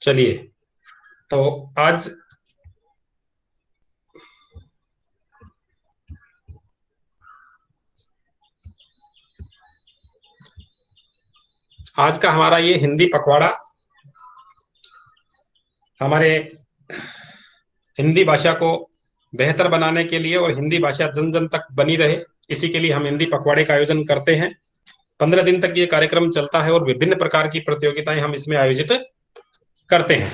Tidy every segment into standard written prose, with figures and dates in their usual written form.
चलिए, तो आज आज का हमारा ये हिंदी पखवाड़ा हमारे हिंदी भाषा को बेहतर बनाने के लिए और हिंदी भाषा जन जन तक बनी रहे, इसी के लिए हम हिंदी पखवाड़े का आयोजन करते हैं। 15 दिन तक ये कार्यक्रम चलता है और विभिन्न प्रकार की प्रतियोगिताएं हम इसमें आयोजित करते हैं।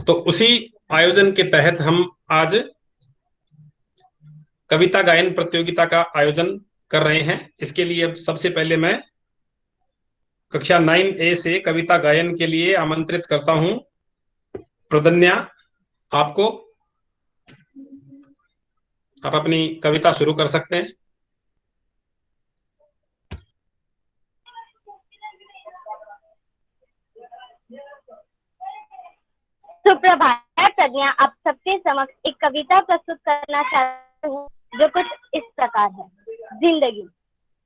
तो उसी आयोजन के तहत हम आज कविता गायन प्रतियोगिता का आयोजन कर रहे हैं। इसके लिए अब सबसे पहले मैं कक्षा 9A से कविता गायन के लिए आमंत्रित करता हूं प्रदन्या आपको। आप अपनी कविता शुरू कर सकते हैं। सुप्रभात। प्रज्ञा आप सबके समक्ष एक कविता प्रस्तुत करना चाहती हूँ जो कुछ इस प्रकार है। जिंदगी।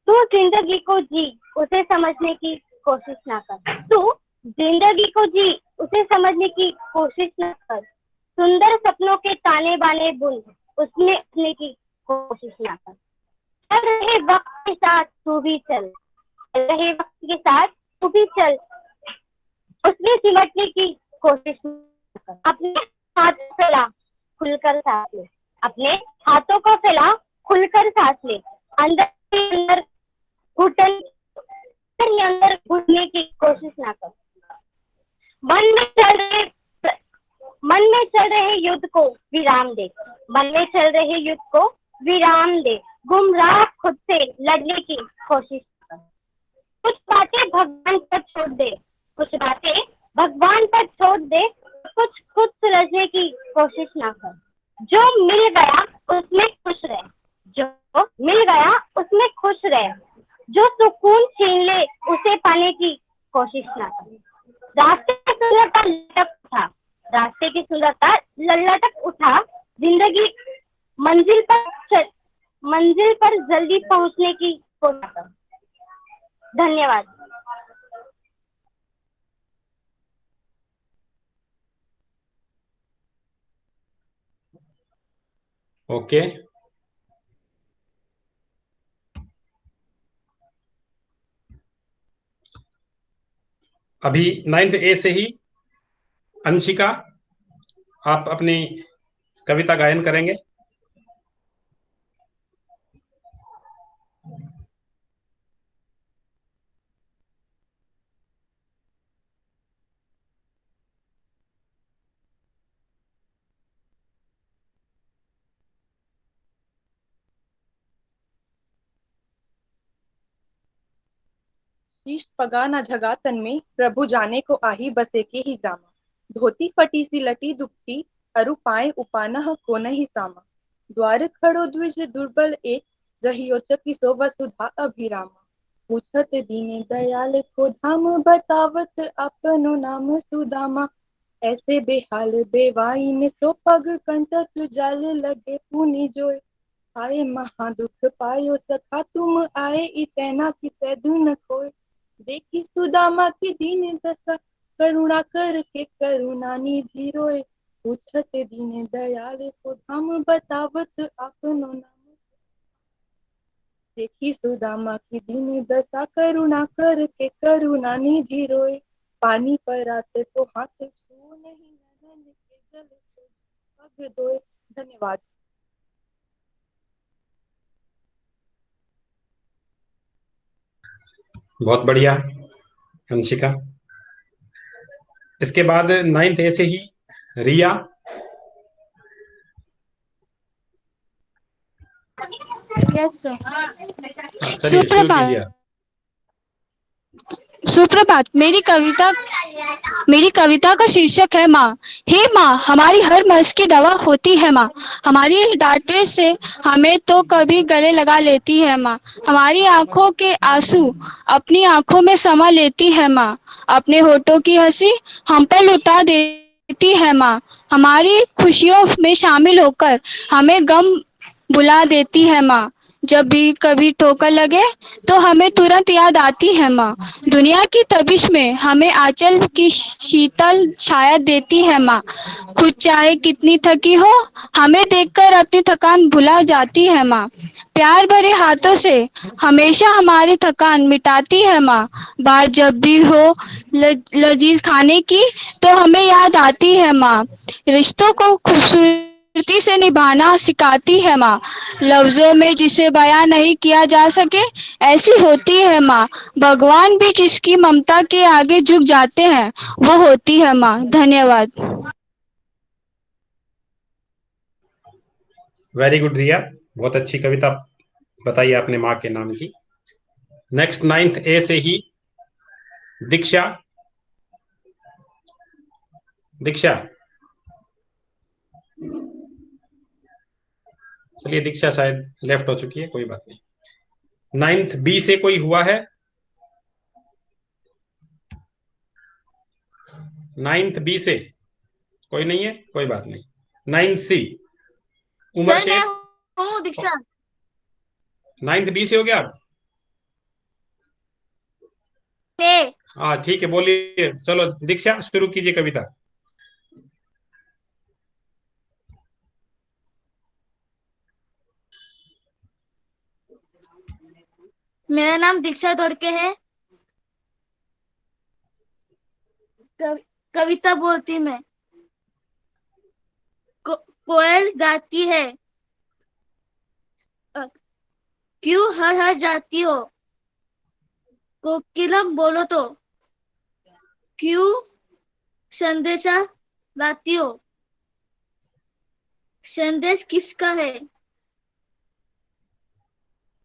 तू जिंदगी को जी, उसे समझने की कोशिश ना कर। तू जिंदगी को जी, उसे समझने की कोशिश ना कर। सुंदर सपनों के ताने बाने बुन, उसमें उठने की कोशिश ना कर। चल रहे वक्त के साथ तू भी चल, चल रहे वक्त के साथ तू भी चल, उसमें सिमटने की कोशिश ना कर। अपने हाथ फैला, खुलकर सांस ले। अपने हाथों को फैला, खुलकर सांस ले। अंदर घुटन अंदर घुटने की कोशिश ना कर। मन में चल रहे युद्ध को विराम दे। मन में चल रहे युद्ध को विराम दे। गुमराह खुद से लड़ने की कोशिश कर। कुछ बातें भगवान पर छोड़ दे, कुछ बातें भगवान पर छोड़ दे। कुछ खुद सुलझने की कोशिश ना कर। जो मिल गया उसमें खुश रहे, जो मिल गया उसमें खुश रहे। जो सुकून छीन ले उसे पाने की कोशिश ना कर। रास्ते की सुंदरता लटक उठा, रास्ते की सुंदरता लटक उठा। जिंदगी मंजिल पर जल्दी पहुंचने की कोशिश कर। धन्यवाद। ओके, अभी 9th A से ही अंशिका आप अपनी कविता गायन करेंगे। शीश पगा न झगा तन में, प्रभु जाने को आही बसे के ही ग्रामा। धोती फटी सी लटी दुपटी, अरु पाए उपानह को नहीं सामा। द्वार खड़ो द्विज दुर्बल एक, रहियो चकी सो वसुधा अभिरामा। पूछत दीने दयाल को धाम, बतावत अपनो नाम सुदामा। ऐसे बेहाल बेवाइन सो पग कंटक जाल लगे पुनि जोय। आए महा दुख पायो सखा तुम आए, इतना कितै धुन खोय। देखी सुदामा की दीन दशा, करुणा करके करुणा निधि रोय। पूछत दीन दयाल को धाम, बतावत अपनो नाम। देखी सुदामा की दीन दशा, करुणा करके करुणा निधि रोय। पानी परात को हाथ छू नहीं, नयन के जल से पग धोय। धन्यवाद। बहुत बढ़िया अंशिका। इसके बाद 9th A से ही रिया। Yes sir. चलिए शुरू कीजिए। सुप्रभात। मेरी कविता का शीर्षक है माँ। हे माँ, हमारी हर मर्ज की दवा होती है माँ। हमारी डांटने से हमें तो कभी गले लगा लेती है माँ। हमारी आंखों के आंसू अपनी आंखों में समा लेती है माँ। अपने होठों की हंसी हम पर लुटा देती है माँ। हमारी खुशियों में शामिल होकर हमें गम बुला देती है माँ। जब भी कभी ठोकर लगे तो हमें तुरंत याद आती है माँ। दुनिया की तपिश में हमें आंचल की शीतल छाया देती है माँ। खुद चाहे कितनी थकी हो, हमें देखकर अपनी थकान भुला जाती है माँ। प्यार भरे हाथों से हमेशा हमारी थकान मिटाती है माँ। बात जब भी हो लजीज खाने की तो हमें याद आती है माँ। रिश्तों को खूबसूरती से निभाना सिखाती है माँ। लफ्जों में जिसे बयां नहीं किया जा सके ऐसी होती है माँ। भगवान भी जिसकी ममता के आगे झुक जाते हैं वो होती है माँ। धन्यवाद। वेरी गुड रिया, बहुत अच्छी कविता बताई आपने माँ के नाम की। नेक्स्ट 9th ए से ही दीक्षा। दीक्षा, चलिए दीक्षा शायद लेफ्ट हो चुकी है, कोई बात नहीं। 9th बी से कोई हुआ है? 9th बी से कोई नहीं है, कोई बात नहीं। 9th सी उमर सर मैं शेख। हूँ दीक्षा। 9th बी से हो गया आप? ए, हाँ ठीक है, बोलिए। चलो दीक्षा शुरू कीजिए कविता। मेरा नाम दीक्षा तोड़के है। कविता बोलती मैं। कोयल गाती है, क्यों हर हर जाती हो। कोकिलम बोलो तो, क्यों संदेशा लाती हो। संदेश किसका है,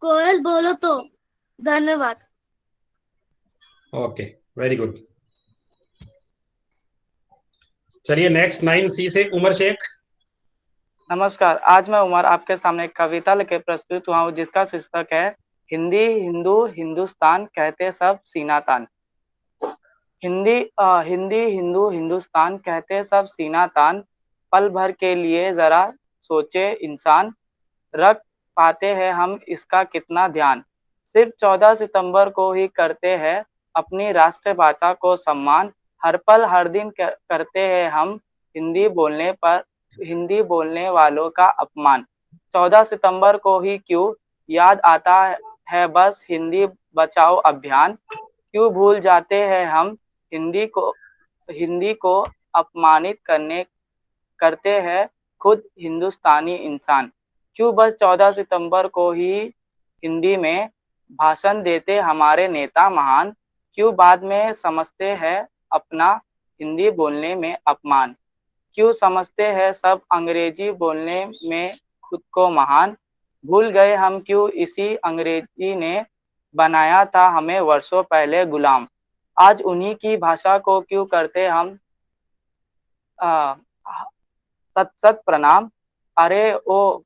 कोयल बोलो तो। धन्यवाद। Okay, very good. चलिए नेक्स्ट 9 सी से उमर शेख। नमस्कार, आज मैं उमर आपके सामने एक कविता लेकर प्रस्तुत हुआ हूँ जिसका शीर्षक है हिंदी हिंदू हिंदुस्तान कहते सब सीना तान। हिंदी हिंदू हिंदुस्तान कहते सब सीना तान। पल भर के लिए जरा सोचे इंसान, रख पाते हैं हम इसका कितना ध्यान। सिर्फ 14 सितंबर को ही करते हैं अपनी राष्ट्रभाषा को सम्मान। हर पल हर दिन करते हैं हम हिंदी बोलने वालों का अपमान। 14 सितंबर को ही क्यों याद आता है बस हिंदी बचाओ अभियान। क्यों भूल जाते हैं हम हिंदी को अपमानित करते हैं खुद हिंदुस्तानी इंसान। क्यों बस 14 सितंबर को ही हिंदी में भाषण देते हमारे नेता महान। क्यों बाद में समझते हैं अपना हिंदी बोलने में अपमान। क्यों समझते हैं सब अंग्रेजी बोलने में खुद को महान। भूल गए हम क्यों इसी अंग्रेजी ने बनाया था हमें वर्षों पहले गुलाम। आज उन्हीं की भाषा को क्यों करते हम सत सत प्रणाम। अरे ओ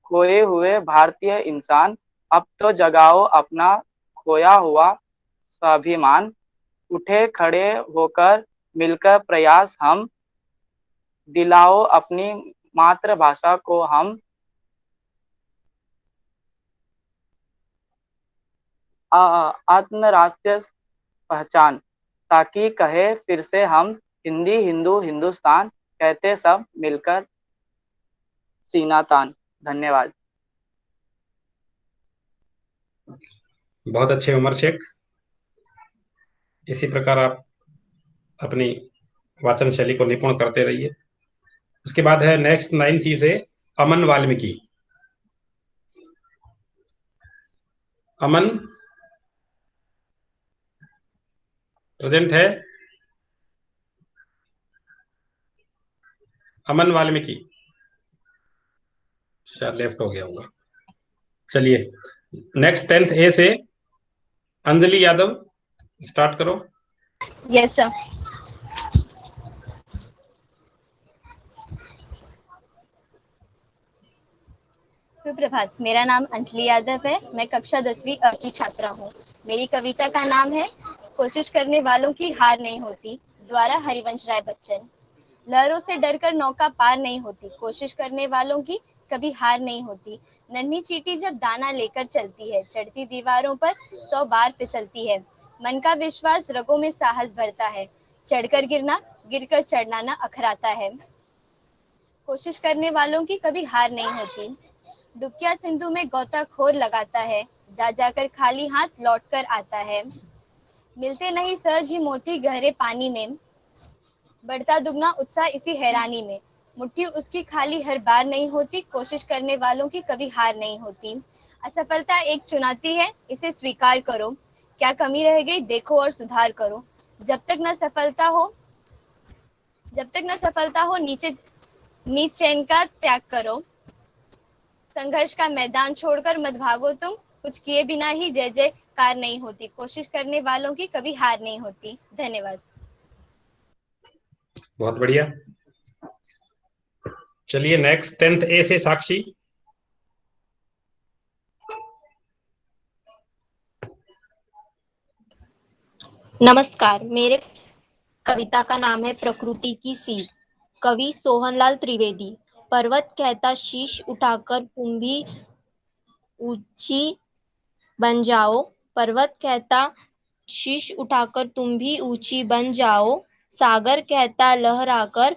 खोए हुए भारतीय इंसान, अब तो जगाओ अपना खोया हुआ स्वाभिमान। उठे खड़े होकर मिलकर प्रयास हम, दिलाओ अपनी मातृभाषा को हम अंतरराष्ट्रीय पहचान। ताकि कहे फिर से हम हिंदी हिंदू हिंदुस्तान कहते सब मिलकर सीना तान। धन्यवाद। बहुत अच्छे उमर शेख, इसी प्रकार आप अपनी वाचन शैली को निपुण करते रहिए। उसके बाद है नेक्स्ट 9 सी से अमन वाल्मीकि। अमन प्रेजेंट है? अमन वाल्मीकि शायद लेफ्ट हो गया होगा। चलिए नेक्स्ट 10th ए से अंजलि यादव, स्टार्ट करो। Yes sir. सुप्रभात, मेरा नाम अंजलि यादव है। मैं कक्षा 10वीं अ की छात्रा हूँ। मेरी कविता का नाम है कोशिश करने वालों की हार नहीं होती, द्वारा हरिवंश राय बच्चन। लहरों से डरकर नौका पार नहीं होती, कोशिश करने वालों की कभी हार नहीं होती। नन्ही चींटी जब दाना लेकर चलती है, चढ़ती दीवारों पर 100 बार फिसलती है। मन का विश्वास रगों में साहस भरता है, चढ़कर गिरना, गिरकर चढ़ना न अखराता है। कोशिश करने वालों की कभी हार नहीं होती। डुबकिया सिंधु में गोताखोर लगाता है, जा जाकर खाली हाथ लौट कर आता है। मिलते नहीं सहज ही मोती गहरे पानी में, बढ़ता दुगना उत्साह इसी हैरानी में। मुट्ठी उसकी खाली हर बार नहीं होती, कोशिश करने वालों की कभी हार नहीं होती। असफलता एक चुनौती है, इसे स्वीकार करो। क्या कमी रह गई देखो और सुधार करो। जब तक न सफलता हो नीच चैन का त्याग करो। संघर्ष का मैदान छोड़कर मत भागो तुम, कुछ किए बिना ही जय जयकार नहीं होती। कोशिश करने वालों की कभी हार नहीं होती। धन्यवाद। बहुत बढ़िया। चलिए नेक्स्ट 10th ए से साक्षी। नमस्कार, मेरे कविता का नाम है प्रकृति की सीख। कवि सोहनलाल त्रिवेदी। पर्वत कहता शीश उठाकर तुम भी ऊंची बन जाओ। पर्वत कहता शीश उठाकर तुम भी ऊंची बन जाओ। सागर कहता लहराकर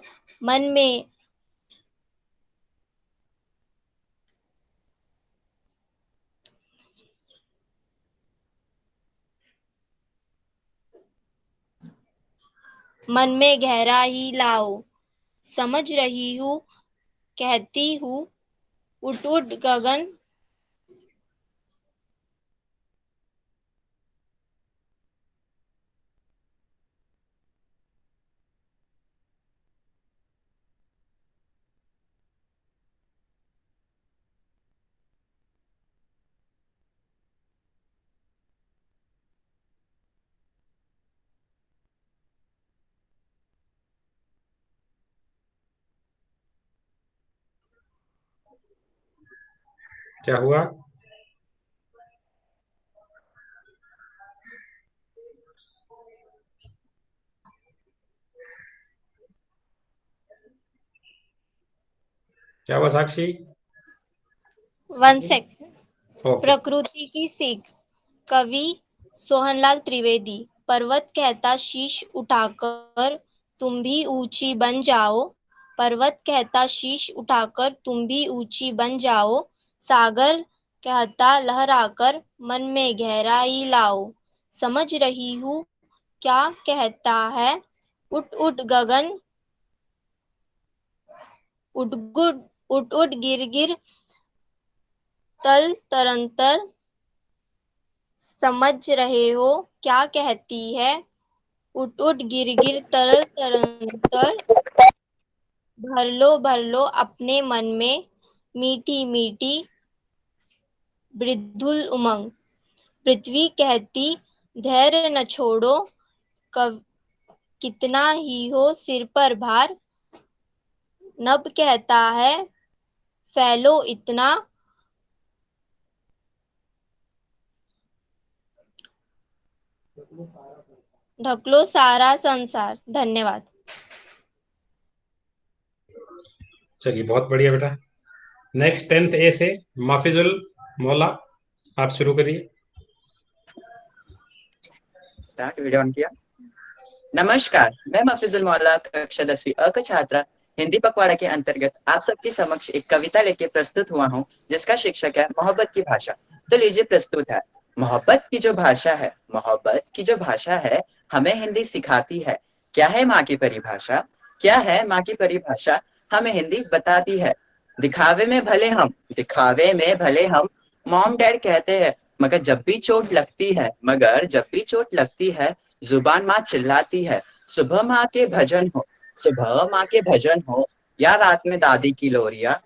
मन में गहराई लाओ। समझ रही हूँ कहती हूँ उठ उठ गगन क्या हुआ? क्या हुआ साक्षी? 1 सेकंड। ओके। प्रकृति की सीख। कवि सोहनलाल त्रिवेदी। पर्वत कहता शीश उठाकर तुम भी ऊंची बन जाओ। पर्वत कहता शीश उठाकर तुम भी ऊंची बन जाओ। सागर कहता लहराकर मन में गहराई लाओ। समझ रही हूँ क्या कहता है उठ उठ गगन उठ उठ उठ गिर गिर तल तरंतर। समझ रहे हो क्या कहती है उठ उठ गिर गिर तरल तरंतर। भर लो अपने मन में मीठी मीठी मृदुल उमंग। पृथ्वी कहती धैर्य न छोड़ो कितना ही हो सिर पर भार। नभ कहता है फैलो इतना ढकलो सारा संसार। धन्यवाद। चलिए बहुत बढ़िया बेटा। नेक्स्ट 10th ए से माफिजुल मौला, आप शुरू करिए। स्टार्ट वीडियो ऑन किया। नमस्कार, मैं माफिजुल मौला कक्षा 10वीं अ का छात्र हिंदी पखवाड़ा के अंतर्गत आप सबके समक्ष एक कविता लेके प्रस्तुत हुआ हूँ, जिसका शीर्षक है मोहब्बत की भाषा। तो लीजिए प्रस्तुत है। मोहब्बत की जो भाषा है, मोहब्बत की जो भाषा है, हमें हिंदी सिखाती है। क्या है माँ की परिभाषा? क्या है माँ की परिभाषा? हमें हिंदी बताती है। दिखावे में भले हम मॉम डैड कहते हैं, मगर जब भी चोट लगती है जुबान माँ चिल्लाती है। सुबह माँ के भजन हो या रात में दादी की लोरिया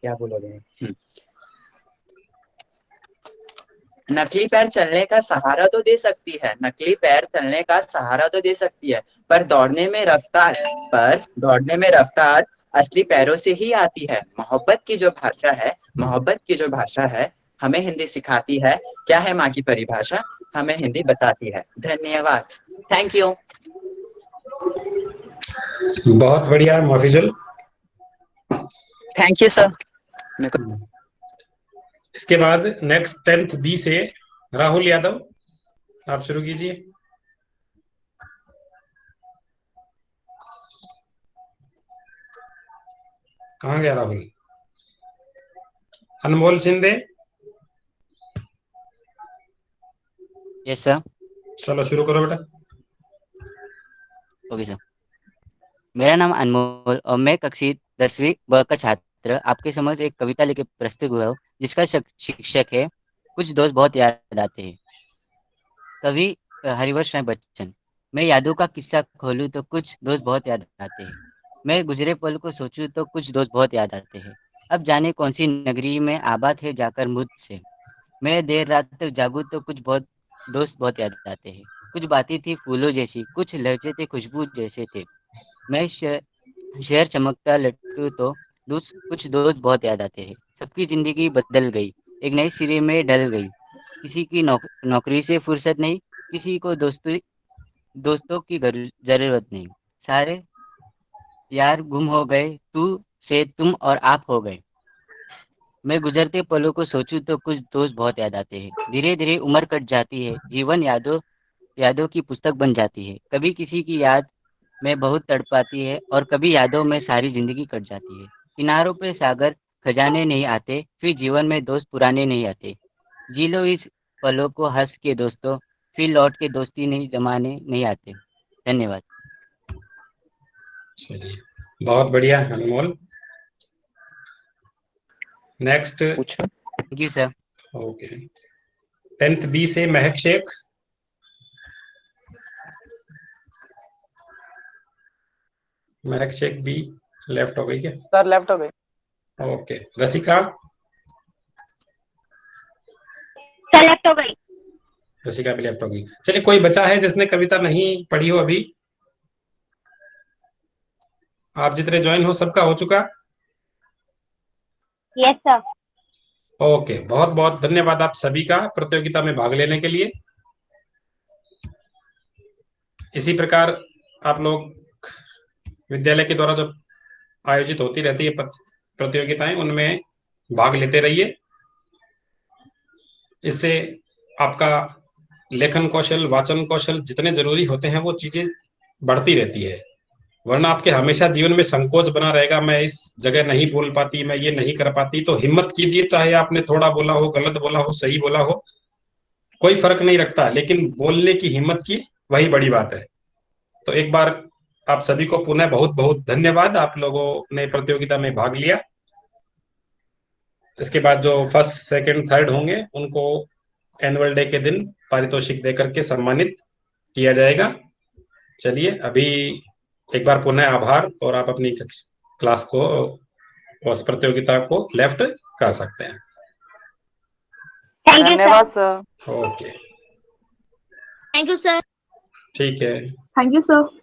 क्या बोलोगे? नकली पैर चलने का सहारा तो दे सकती है, पर दौड़ने में रफ्तार असली पैरों से ही आती है। मोहब्बत की जो भाषा है हमें हिंदी सिखाती है। क्या है माँ की परिभाषा? हमें हिंदी बताती है। धन्यवाद। Thank you. बहुत बढ़िया माफिजुल। Thank you sir. इसके बाद नेक्स्ट 10th बी से राहुल यादव, आप शुरू कीजिए। कहाँ गया राहुल? अनमोल शिंदे। Yes sir. चलो शुरू करो बेटा। Okay sir. मेरा नाम अनमोल और मैं कक्षा 10वीं ब का छात्र आपके समक्ष एक कविता लेकर प्रस्तुत हुआ हूँ जिसका शीर्षक है कुछ दोस्त बहुत याद आते हैं। कवि हरिवंश राय बच्चन। मैं यादों का किस्सा खोलूं तो कुछ दोस्त बहुत याद आते हैं। मैं गुजरे पल को सोचूं तो कुछ दोस्त बहुत याद आते हैं। अब जाने कौन सी नगरी में आबाद है जाकर मुझसे। मैं देर रात तक जागूं तो कुछ दोस्त बहुत याद आते हैं। कुछ बातें थी फूलों जैसी, कुछ लहजे थे खुशबू जैसे थे। मैं शहर चमकता लट्टू तो कुछ दोस्त बहुत याद आते हैं। सबकी जिंदगी बदल गई, एक नए सिरे में ढल गई। किसी की नौकरी से फुर्सत नहीं, किसी को दोस्तों की जरूरत नहीं। सारे यार गुम हो गए, तू से तुम और आप हो गए। मैं गुजरते पलों को सोचूं तो कुछ दोस्त बहुत याद आते हैं। धीरे धीरे उम्र कट जाती है, जीवन यादों की पुस्तक बन जाती है। कभी किसी की याद में बहुत तड़पाती है और कभी यादों में सारी जिंदगी कट जाती है। किनारों पे सागर खजाने नहीं आते, फिर जीवन में दोस्त पुराने नहीं आते। जी लो इस पलों को हंस के दोस्तों, फिर लौट के दोस्ती नहीं जमाने नहीं आते। धन्यवाद। चलिए बहुत बढ़िया Anmol. Next. Thank you sir. Okay 10th B से महक शेख। महक शेख भी लेफ्ट हो गई क्या? सर लेफ्ट हो गई। ओके रसिका। लेफ्ट हो गई। रसिका भी लेफ्ट हो गई। चलिए कोई बचा है जिसने कविता नहीं पढ़ी हो अभी? आप जितने ज्वाइन हो सबका हो चुका? Yes sir. ओके बहुत बहुत धन्यवाद आप सभी का प्रतियोगिता में भाग लेने के लिए। इसी प्रकार आप लोग विद्यालय के द्वारा जब आयोजित होती रहती है प्रतियोगिताएं, उनमें भाग लेते रहिए। इससे आपका लेखन कौशल, वाचन कौशल जितने जरूरी होते हैं वो चीजें बढ़ती रहती है। वरना आपके हमेशा जीवन में संकोच बना रहेगा, मैं इस जगह नहीं बोल पाती, मैं ये नहीं कर पाती। तो हिम्मत कीजिए, चाहे आपने थोड़ा बोला हो, गलत बोला हो, सही बोला हो, कोई फर्क नहीं रखता, लेकिन बोलने की हिम्मत की वही बड़ी बात है। तो एक बार आप सभी को पुनः बहुत बहुत धन्यवाद, आप लोगों ने प्रतियोगिता में भाग लिया। इसके बाद जो फर्स्ट सेकंड थर्ड होंगे उनको एनुअल डे के दिन पारितोषिक देकर के सम्मानित किया जाएगा। चलिए अभी एक बार पुनः आभार, और आप अपनी क्लास को, उस प्रतियोगिता को लेफ्ट कर सकते हैं। धन्यवाद sir. Okay thank you sir. ठीक है। Thank you sir.